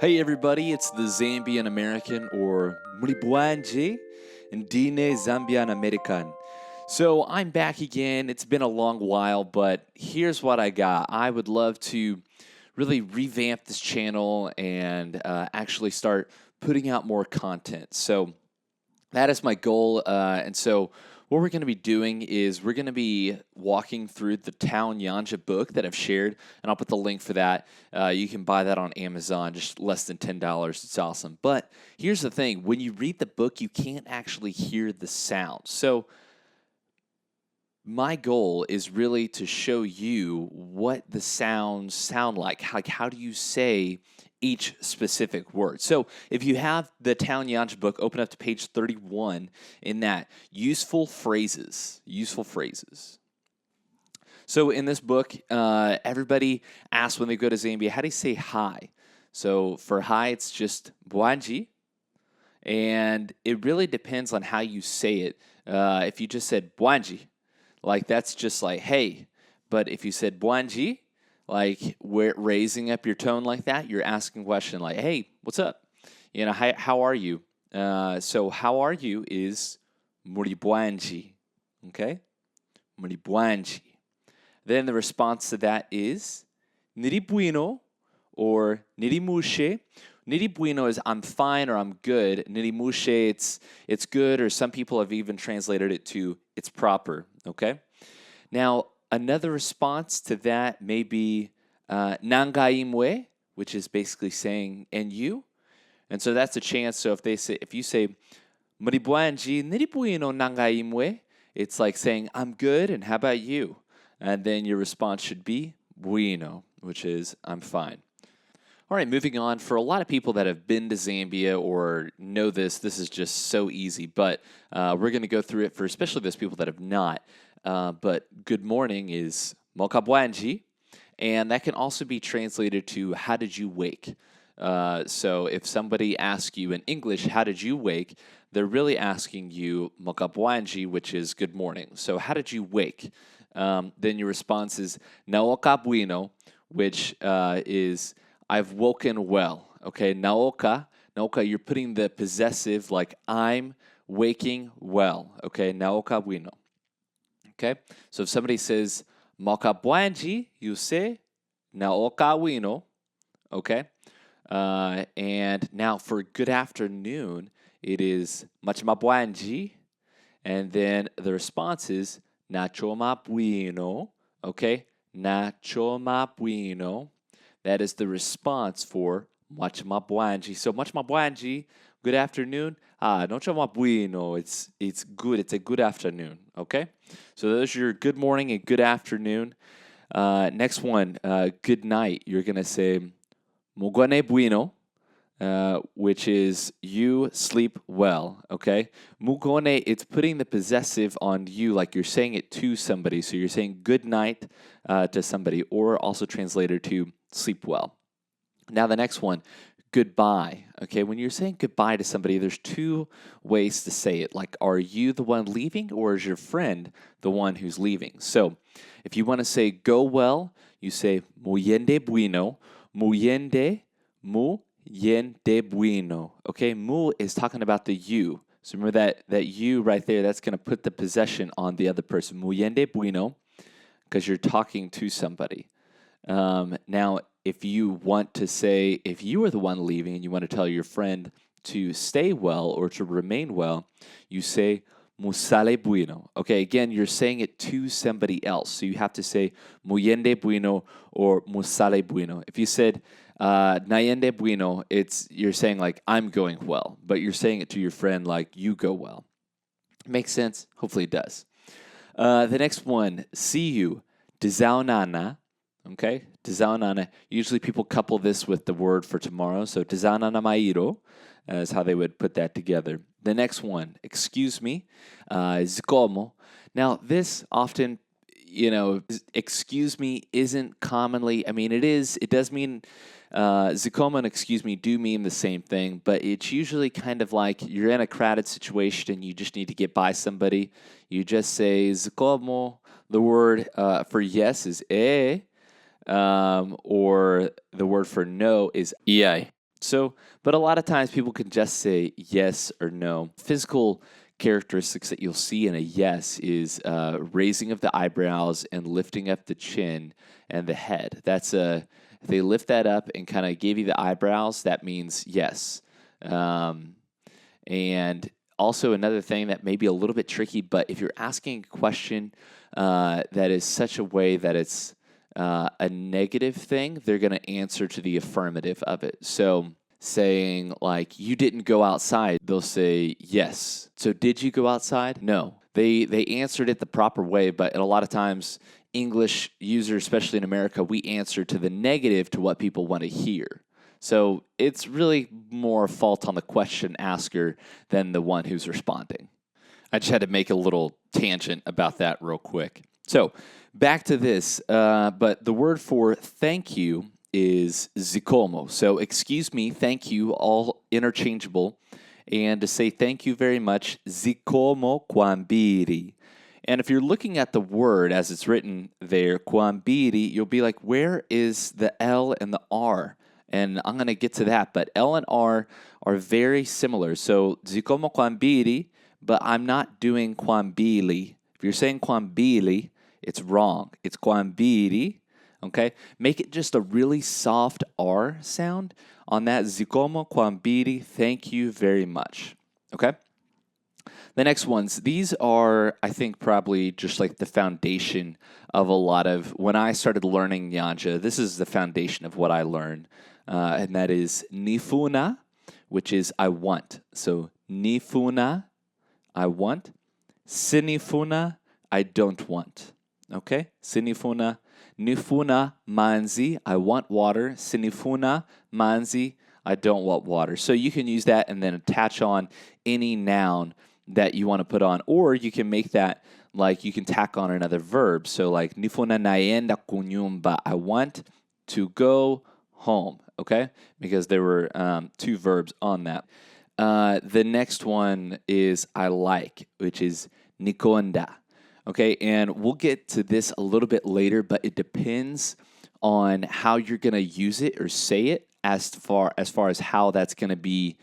Hey everybody, it's the Zambian American or muli bwanji ndine Zambian American. So I'm back again. It's been a long while, but here's what I got. I would love to really revamp this channel and actually start putting out more content. So that is my goal. And so what we're going to be doing is we're going to be walking through the town Nyanja book that I've shared, and I'll put the link for that. You can buy that on Amazon, just less than $10. It's awesome. But here's the thing. When you read the book, you can't actually hear the sound. So my goal is really to show you what the sounds sound like. Like, how do you say each specific word? So if you have the Town Nyanja book, open up to page 31 in that. Useful phrases. Useful phrases. So in this book, everybody asks when they go to Zambia, how do you say hi? So for hi, it's just bwanji. And it really depends on how you say it. If you just said bwanji, like that's just like, hey. But if you said bwanji, like we're raising up your tone like that, you're asking a question like, hey, what's up? You know, how are you? So how are you is muli bwanji, okay? Muli bwanji. Then the response to that is niri bueno or niri mushe. Niri bueno is I'm fine or I'm good. Niri mushe, it's good, or some people have even translated it to it's proper, okay? Now, another response to that may be nangaimwe, which is basically saying and you. And so that's a chance. So if you say muri bwanji niri bueno nangaimwe, it's like saying I'm good and how about you? And then your response should be bueno, which is I'm fine. All right, moving on. For a lot of people that have been to Zambia or know this is just so easy. But we're going to go through it for especially those people that have not. But good morning is mwauka bwanji, and that can also be translated to how did you wake? So if somebody asks you in English, how did you wake? They're really asking you mwauka bwanji, which is good morning. So how did you wake? Then your response is naoka bueno, which is I've woken well. Okay, naoka, you're putting the possessive like I'm waking well. Okay, naoka bueno. Okay, so if somebody says mwauka bwanji, you say naoka bueno. Okay, and now for good afternoon, it is mwachoma bwanji, and then the response is nachoma bueno. Okay, nachoma bueno. That is the response for mwachoma bwanji. So mwachoma bwanji, good afternoon. Nachoma bueno, it's good. It's a good afternoon. Okay, so those are your good morning and good afternoon. Next one, good night. You're gonna say mugone bueno, which is you sleep well. Okay, mugone, it's putting the possessive on you, like you're saying it to somebody. So you're saying good night to somebody, or also translated to sleep well. Now the next one, goodbye. Okay, when you're saying goodbye to somebody, there's two ways to say it. Like, are you the one leaving, or is your friend the one who's leaving? So if you want to say go well, you say muyende bueno. Muyende bueno. Okay, mu is talking about the you. So remember that you right there, that's going to put the possession on the other person. Muyende bueno, because you're talking to somebody. Now, if you want to say, if you are the one leaving and you want to tell your friend to stay well or to remain well, you say musale bueno. Okay, again, you're saying it to somebody else. So you have to say muyende bueno or musale bueno. If you said nayende bueno, you're saying like I'm going well, but you're saying it to your friend like you go well. Makes sense? Hopefully it does. The next one, see you, tizaonana. Okay, tizaonana. Usually people couple this with the word for tomorrow. So tizaonana mairo is how they would put that together. The next one, excuse me, zikomo. Now this often, excuse me isn't commonly, it does mean, zikomo and excuse me do mean the same thing, but it's usually kind of like you're in a crowded situation and you just need to get by somebody. You just say zikomo. The word for yes is e. Or the word for no is iai. So, but a lot of times people can just say yes or no. Physical characteristics that you'll see in a yes is raising of the eyebrows and lifting up the chin and the head. That's a if they lift that up and kind of give you the eyebrows, that means yes. And also another thing that may be a little bit tricky, but if you're asking a question that is such a way that it's a negative thing, they're going to answer to the affirmative of it. So saying like, you didn't go outside, they'll say yes. So did you go outside? No. They answered it the proper way, but a lot of times English users, especially in America, we answer to the negative to what people want to hear. So it's really more fault on the question asker than the one who's responding. I just had to make a little tangent about that real quick. So back to this, but the word for thank you is zikomo. So excuse me, thank you, all interchangeable. And to say thank you very much, zikomo kwambiri. And if you're looking at the word as it's written there, kwambiri, you'll be like, where is the L and the R? And I'm going to get to that, but L and R are very similar. So zikomo kwambiri, but I'm not doing kwambili. If you're saying kwambili, it's wrong. It's kwambiri, okay? Make it just a really soft R sound on that zikomo kwambiri. Thank you very much, okay? The next ones, these are, I think, probably just like the foundation of a lot of, when I started learning Nyanja, this is the foundation of what I learned, and that is nifuna, which is I want. So nifuna, I want. Sinimvela, I don't want. Okay? Sinimvela, nifuna, manzi, I want water. Sinimvela, manzi, I don't want water. So you can use that and then attach on any noun that you want to put on, or you can make that like you can tack on another verb. So like nifuna naenda kunyumba, I want to go home, okay? Because there were two verbs on that. The next one is I like, which is nikonda, okay? And we'll get to this a little bit later, but it depends on how you're going to use it or say it as far as how that's going to be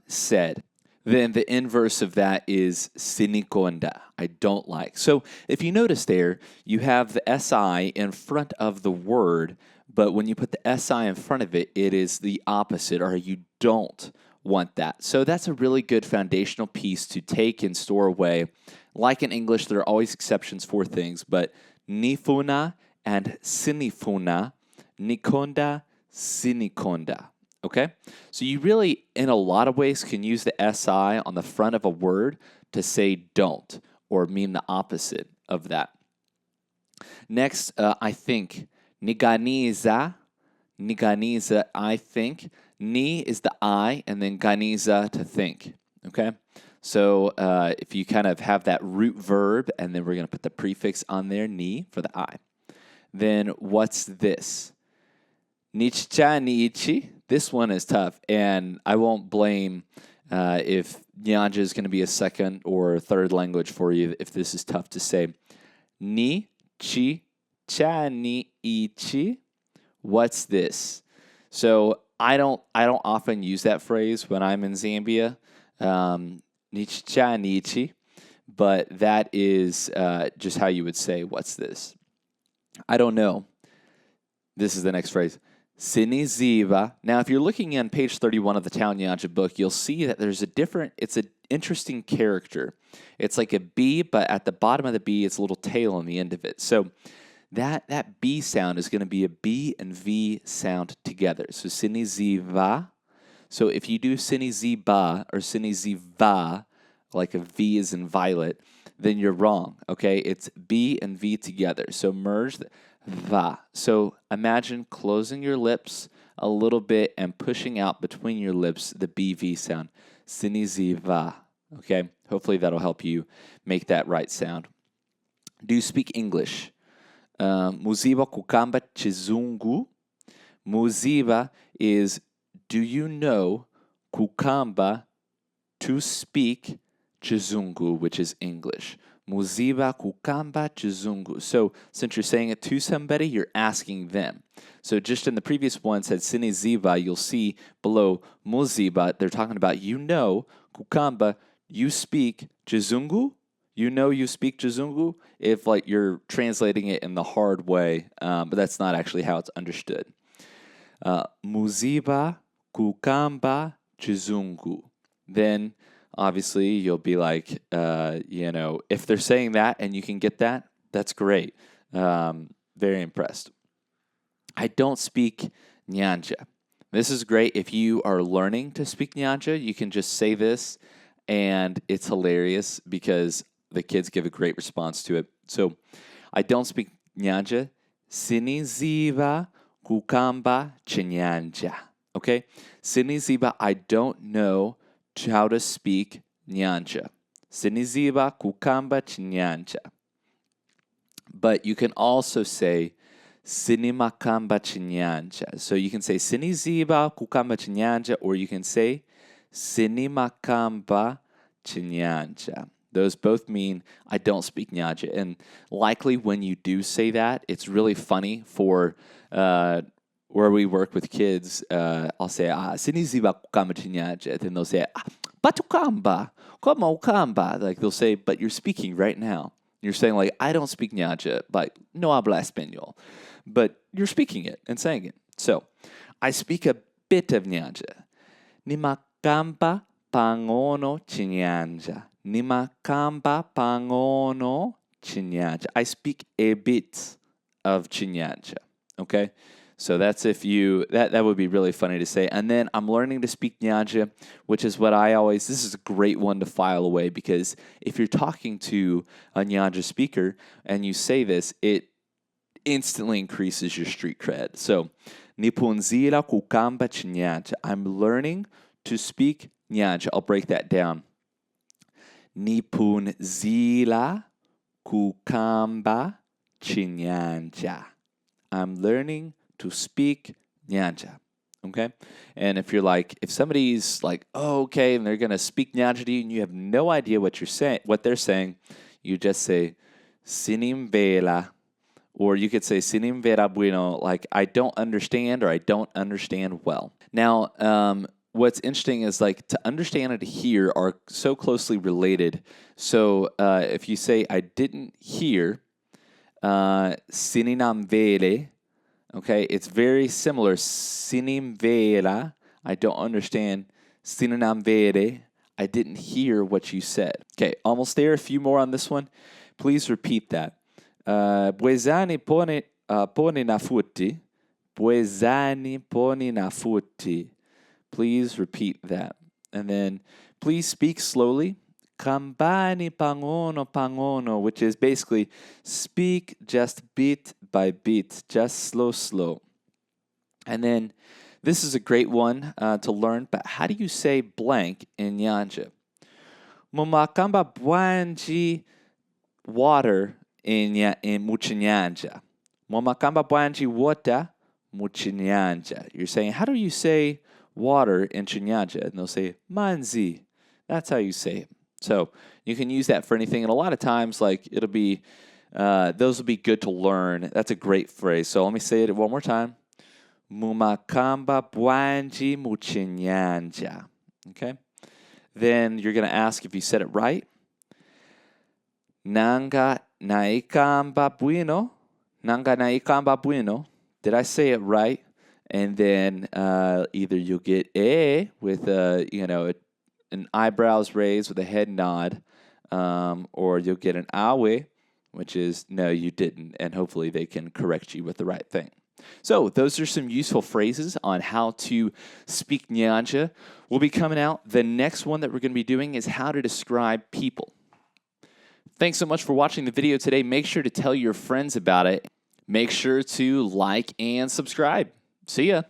said. Then the inverse of that is sinikonda, I don't like. So if you notice there, you have the SI in front of the word, but when you put the SI in front of it, it is the opposite, or you don't want that. So that's a really good foundational piece to take and store away. Like in English, there are always exceptions for things, but nifuna and sinimvela, nikonda, sinikonda. Okay? So you really, in a lot of ways, can use the SI on the front of a word to say don't or mean the opposite of that. Next, I think. Niganiza, I think. Ni is the I, and then ganiza, to think. Okay? So if you kind of have that root verb, and then we're going to put the prefix on there, ni, for the I. Then what's this? Nichichani iche. This one is tough, and I won't blame if Nyanja is going to be a second or third language for you if this is tough to say. Nichichani iche. What's this? So I don't often use that phrase when I'm in Zambia. Nichichani iche, but that is just how you would say what's this. I don't know. This is the next phrase. Sinizi. Now, if you're looking on page 31 of the Town Nyanja book, you'll see that it's an interesting character. It's like a B, but at the bottom of the B, it's a little tail on the end of it. So that B sound is going to be a B and V sound together. So sinizi. So if you do sinizi or sinizi, like a V is in violet, then you're wrong, okay? It's B and V together. So merge the va. So imagine closing your lips a little bit and pushing out between your lips the BV sound. Sinizi va. Okay? Hopefully that'll help you make that right sound. Do you speak English? Muzi kukamba Chizungu. Muzi is, do you know kukamba, to speak Chizungu, which is English. Muzi kukamba Chizungu. So since you're saying it to somebody, you're asking them. So just in the previous one said Sinizi, you'll see below Muzi, they're talking about kukamba, you speak Chizungu. You speak Chizungu if like you're translating it in the hard way, but that's not actually how it's understood. Muziba, kukamba, Chizungu. Then obviously you'll be like, if they're saying that and you can get that, that's great. Very impressed. I don't speak Nyanja. This is great if you are learning to speak Nyanja. You can just say this, and it's hilarious because the kids give a great response to it. So, I don't speak Nyanja. Sinizi kukamba chinyanja. Okay? Sinizi, I don't know how to speak Nyanja. Sinizi kukamba chinyanja. But you can also say sinimakamba chinyanja. So you can say Sinizi kukamba chinyanja, or you can say sinimakamba chinyanja. Those both mean I don't speak Nyanja. And likely when you do say that, it's really funny for where we work with kids. I'll say, Sinizi kukamba chinyanja. Then they'll say, batukamba, mwauka. Like they'll say, but you're speaking right now. You're saying like, I don't speak Nyanja, like no habla español. But you're speaking it and saying it. So, I speak a bit of Nyanja. Nimakamba pangono chinyanja. Nimakamba pangono chinyanja. I speak a bit of chinyanja. Okay? So that's if you, that would be really funny to say. And then I'm learning to speak Nyanja, which is what this is a great one to file away, because if you're talking to a Nyanja speaker and you say this, it instantly increases your street cred. So, nipunzila kukamba chinyanja. I'm learning to speak Nyanja. I'll break that down. Nipunzila kukamba chinyanja. I'm learning to speak Nyanja. Okay? And if somebody's like, oh, okay, and they're going to speak Nyanja to you and you have no idea what they're saying, you just say, sinimvela. Or you could say, sinimvela bueno, like I don't understand, or I don't understand well. Now, what's interesting is like to understand and to hear are so closely related. So if you say, I didn't hear, sinimvela, okay, it's very similar. Sinimvela, I don't understand. Sinimvela, I didn't hear what you said. Okay, almost there. A few more on this one. Please repeat that. Bwezani poni nafuti. Bwezani poni nafuti. Please repeat that. And then please speak slowly. Kambani pangono, which is basically speak just bit by bit, just slow. And then this is a great one to learn, but how do you say blank in Nyanja? Mumakamba bwanji water in Muchinyanja. Mumakamba bwanji water Muchinyanja. You're saying, how do you say water in Chinyanja? And they'll say manzi. That's how you say it. So you can use that for anything. And a lot of times, like it'll be, those will be good to learn. That's a great phrase. So let me say it one more time. Mumakamba bwanji muchinyanja. Okay? Then you're going to ask if you said it right. Nanga naikamba bueno. Nanga naikamba bueno. Did I say it right? And then either you'll get a with an eyebrows raised with a head nod, or you'll get an awe, which is no, you didn't, and hopefully they can correct you with the right thing. So those are some useful phrases on how to speak Nyanja. Will be coming out. The next one that we're going to be doing is how to describe people. Thanks so much for watching the video today. Make sure to tell your friends about it. Make sure to like and subscribe. See ya.